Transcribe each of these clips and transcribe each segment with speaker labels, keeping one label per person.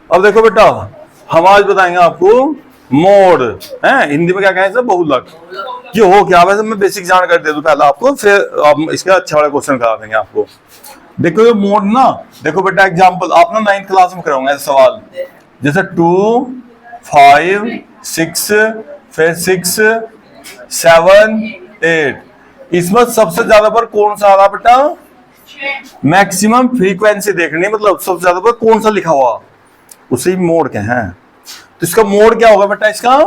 Speaker 1: अब देखो बेटा, हम आज बताएंगे आपको मोड है, हिंदी में क्या कहें सर, बहुलक। ये हो क्या, वैसे मैं बेसिक जानकारी दे दूं पहले आपको, फिर आप इसका अच्छा वाला क्वेश्चन करा देंगे आपको। देखो ये मोड ना, देखो बेटा एग्जांपल आप ना 9th क्लास में कराऊंगा ऐसे सवाल, जैसे 2, 5, 6, फिर 6, 7, 8, इसमें सबसे ज्यादा पर कौन सा आ रहा बेटा, मैक्सिमम फ्रीक्वेंसी देखनी, मतलब सबसे ज्यादा पर कौन सा लिखा हुआ, उसे मोड के हैं। तो इसका मोड क्या होगा बेटा, इसका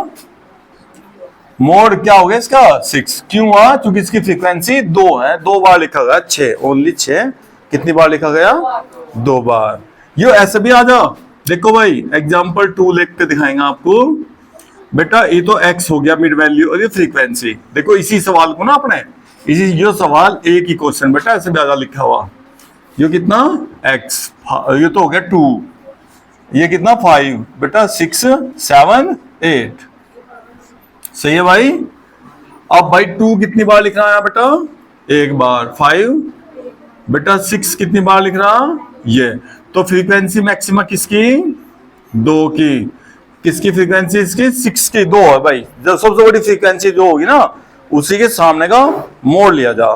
Speaker 1: मोड क्या होगा इसका 6, क्यों हुआ, क्योंकि इसकी फ्रीक्वेंसी 2 है, 2 बार लिखा गया, 6 ओनली 6, कितनी बार लिखा गया, 2 बार। ये ऐसे भी आ जाओ, देखो भाई एग्जांपल 2 लिख के दिखाएंगे आपको बेटा। ये तो x हो गया मिड वैल्यू, और ये फ्रीक्वेंसी। देखो इसी सवाल को ना अपने इसी ये सवाल एक ही क्वेश्चन बेटा ऐसे ज्यादा लिखा हुआ, ये कितना x, ये तो हो गया 2, ये कितना 5 बेटा, 6, 7, 8, सही है भाई। अब भाई 2 कितनी बार लिख रहा है बेटा, एक बार, 5 बेटा 6 कितनी बार लिख रहा, ये तो फ्रीक्वेंसी मैक्सिमा किसकी, 2 की, किसकी फ्रीक्वेंसी, इसकी 6 की, 2 है भाई। जब सबसे बड़ी फ्रीक्वेंसी जो होगी ना, उसी के सामने का मोड लिया जा,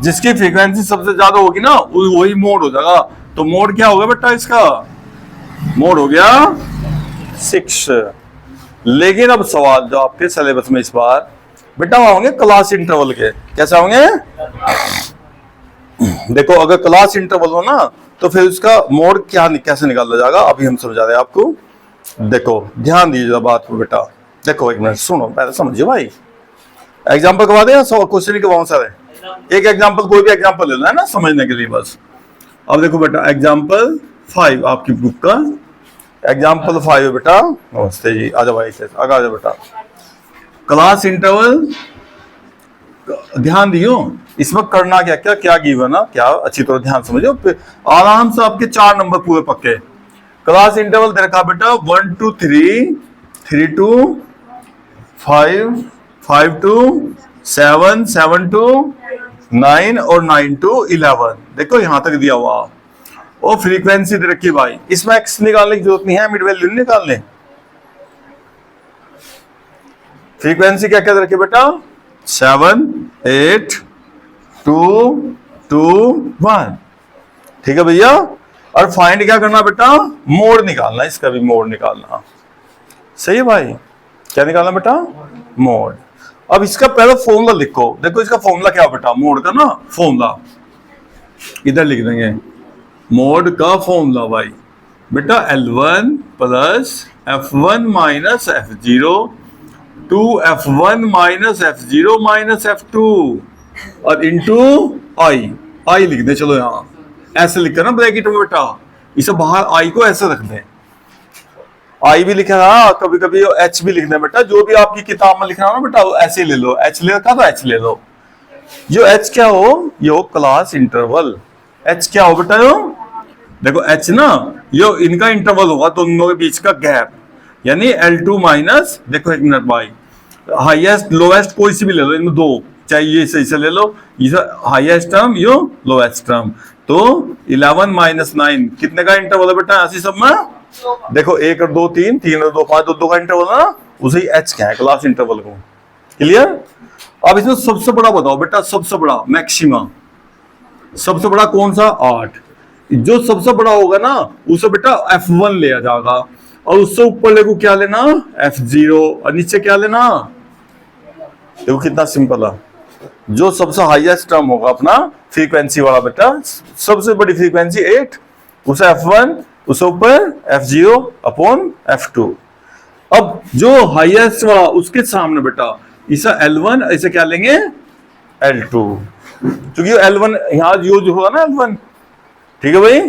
Speaker 1: जिसकी फ्रीक्वेंसी सबसे ज्यादा होगी ना वही मोड हो जाएगा। तो मोड क्या होगा बेटा, इसका मोड हो गया 6। लेकिन अब सवाल जो आपके सिलेबस में इस बार बेटा होंगे क्लास इंटरवल के, कैसे होंगे, देखो अगर क्लास इंटरवल हो ना तो फिर उसका मोड क्या कैसे निकाला जाएगा, अभी हम समझा रहे हैं आपको। देखो ध्यान दीजिए बात को बेटा, देखो एक मिनट सुनो पहले समझिए भाई। एग्जांपल करवा दें, क्वेश्चन ही करवाऊं सर, एक एग्जांपल, कोई भी एग्जांपल लेना है ना समझने के लिए बस। अब देखो बेटा एग्जांपल 5 आपकी बुक का एग्जांपल 5 बेटा, नमस्ते जी, आ जाओ भाई आगे आ जाओ बेटा। क्लास इंटरवल ध्यान दियो, इसमें करना क्या क्या क्या गिवन है, क्या अच्छी तरह ध्यान समझो, आराम से आपके 4 नंबर पूरे पक्के। क्लास इंटरवल दे रखा बेटा 1 to 3, 3 to 5, 5 to 7, 7 to 9 और 9 to 11, देखो यहां तक दिया हुआ। और फ्रीक्वेंसी दे रखी भाई, इसमें एक्स निकालने की जरूरत नहीं है, मिड वैल्यू नहीं निकालने। फ्रीक्वेंसी क्या क्या दे रखी बेटा, 7, 8, 2, 2, 1, ठीक है भैया। और फाइंड क्या करना बेटा, मोड निकालना, इसका भी मोड निकालना, सही है भाई। क्या निकालना बेटा, मोड। अब इसका पहले फॉर्मूला लिखो, देखो इसका फॉर्मूला क्या बेटा, मोड का ना फॉर्मूला इधर लिख देंगे, मोड का फॉर्मूला भाई बेटा L1 plus F1 minus F0 to F1 minus F0 minus F2 और इंटू आई लिख दे, चलो यहाँ ऐसे लिख ना ब्रैकेट में बेटा, इसे बाहर आई को ऐसे रख दे, आई भी लिखा ना, कभी कभी एच भी लिखना बेटा, जो भी आपकी किताब में लिखना हो ना बेटा ऐसे ले लो, एच ले रखा तो एच ले लो। जो एच क्या हो, ये हो क्लास इंटरवल। एच क्या हो बेटा, यो देखो एच ना, यो इनका इंटरवल होगा दोनों के बीच का गैप, यानी L2 माइनस, देखो एक मिनट भाई, हाईएस्ट लोएस्ट कोई सी भी ले लो, इनमें दो चाहिए, सही से ले लो, हाईएस्ट टर्म यो लोएस्ट टर्म, तो 11 माइनस 9 कितने का इंटरवल है बेटा, ऐसी सब में देखो 1 और 2 3, 3 और 2 5, 2 का इंटरवल है ना, उसे एच क्या है, क्लास इंटरवल को, क्लियर। अब इसमें सबसे बड़ा बताओ बेटा, सबसे बड़ा मैक्सिमा, सबसे बड़ा कौन सा, 8। जो सबसे बड़ा होगा ना उसे बेटा F1 लिया जाएगा, और उससे ऊपर लेको क्या लेना, F0, और नीचे क्या लेना, देखो कितना सिंपल है। जो सबसे हाईएस्ट टर्म होगा अपना फ्रीक्वेंसी वाला बेटा, सबसे बड़ी फ्रीक्वेंसी 8, उसे F1, उसे ऊपर F0 अपॉन F2। अब जो हाईएस्ट वाला उसके सामने बेटा इसे L1, इसे क्या लेंगे L2, क्योंकि L1 यहाँ यूज होगा ना L1, ठीक है भाई।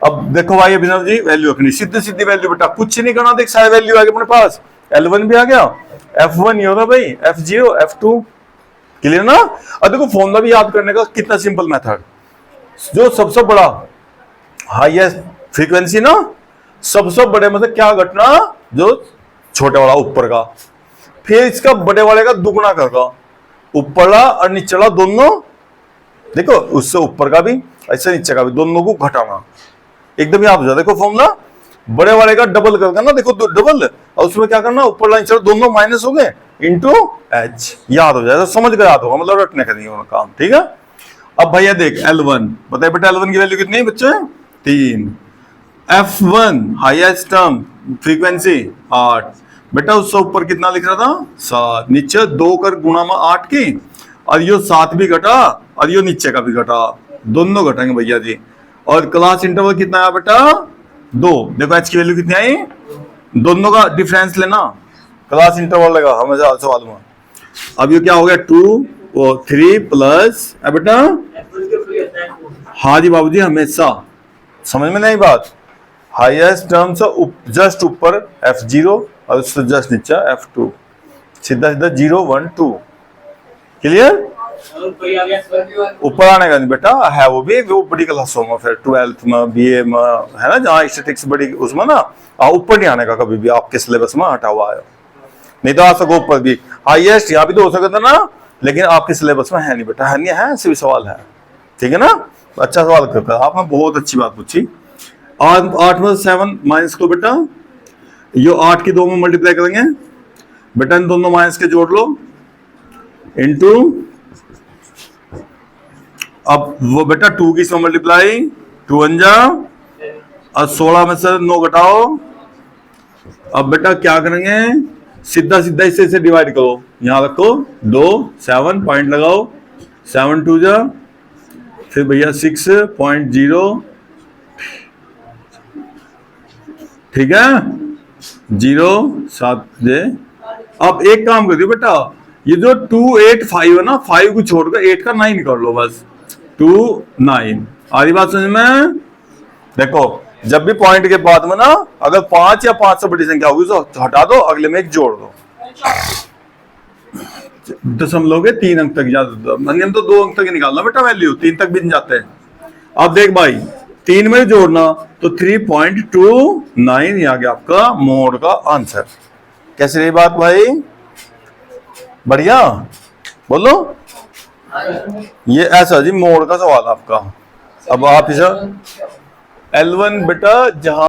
Speaker 1: अब देखो भाई अभिनव जी, वैल्यू अपनी सीधी सीधी वैल्यू बेटा, कुछ नहीं करना, देख सारे वैल्यू आ गए अपने पास, L1 भी आ गया, F1 ये होगा भाई, F0 F2, क्लियर ना। अब देखो फॉर्मूला भी याद करने का कितना सिंपल मेथड, जो सबसे बड़ा हाईएस्ट फ्रीक्वेंसी ना, सबसे बड़े मतलब क्या घटना, जो छोटे वाला ऊपर का, फिर इसका बड़े वाले का दुगना करगा, ऊपरला और निचला दोनों, देखो उससे ऊपर का भी ऐसे नीचे का भी, दोनों को घटाना एकदम याद हो जाए। देखो फॉर्मूला बड़े वाले का डबल कर देना, देखो डबल, और उसमें क्या करना, ऊपर लाइन चलो दोनों माइनस हो गए इंटू एच, याद हो जाएगा, समझ कर याद होगा, मतलब रटने का नहीं होगा काम, ठीक है। अब भैया देख L1 बताए बेटा, L1 की वैल्यू कितनी है बच्चे, 3। F1 हाईएस्ट टर्म फ्रीक्वेंसी 8 बेटा, उससे ऊपर कितना लिख रहा था 7, नीचे 2 कर गुणा में 8 की, और यो 7 भी घटा और यो नीचे का भी घटा, दोनों घटेंगे भैया जी। और क्लास इंटरवल कितना आया बेटा 2, देखो एच की वैल्यू कितनी आई, दोनों का डिफरेंस लेना, क्लास इंटरवल लगा हमेशा सवाल में। अब ये क्या हो गया 2 और 3 प्लस बेटा, हाँ जी बाबूजी हमेशा, समझ में नहीं बात, हाईएस्ट टर्म से जस्ट ऊपर F0 और उससे जस्ट नीचे F2, सीधा सीधा 0 1 2, क्लियर। ऊपर आने का नहीं बेटा है, वो भी वो बड़ी क्लासों में, फिर 12th में BA में है ना, जहाँ स्टैटिस्टिक्स बड़ी उसमें ना, ऊपर नहीं आने का कभी भी, आपके सिलेबस में हटा हुआ है, नहीं तो आ सको ऊपर भी, हाईएस्ट यहाँ भी तो हो सकता था ना, लेकिन आपके सिलेबस में है नहीं बेटा, है नहीं है, ऐसे भी सवाल है, ठीक है ना। अच्छा सवाल करता है आपने, बहुत अच्छी बात पूछी। 8 में 7 माइनस को बेटा, यो 8 की 2 में मल्टीप्लाई करेंगे बेटा, इन दोनों माइनस के जोड़ लो इनटू, अब वो बेटा 2 की इसमें मल्टीप्लाई, 2 अंजा, और 16 में से 9 घटाओ। अब बेटा क्या करेंगे, सीधा सीधा इसे डिवाइड करो, यहां रखो 2 7 पॉइंट लगाओ, 7 2 जा, फिर भैया 6.0, ठीक है 0 7 दे। अब एक काम कर दियो बेटा, ये जो 2 8 5 है ना, 5 को छोड़कर 8 का 9 कर लो बस, 2 9, आधी बात समझ में। देखो जब भी पॉइंट के बाद में ना, अगर 5 या 5 से बड़ी संख्या होगी तो हटा दो, अगले में एक जोड़ दो, दशमलव के 3 अंक तक ज्यादा, नियम तो 2 अंक तक ही निकालना बेटा वैल्यू, 3 तक भी नहीं जाते हैं। अब देख भाई 3 में जोड़ना तो 3.29 आ गया आपका मोड का आंसर। कैसी रही बात भाई, बढ़िया बोलो, ये ऐसा जी मोड का सवाल आपका। अब आप इसे L1 बेटा जहां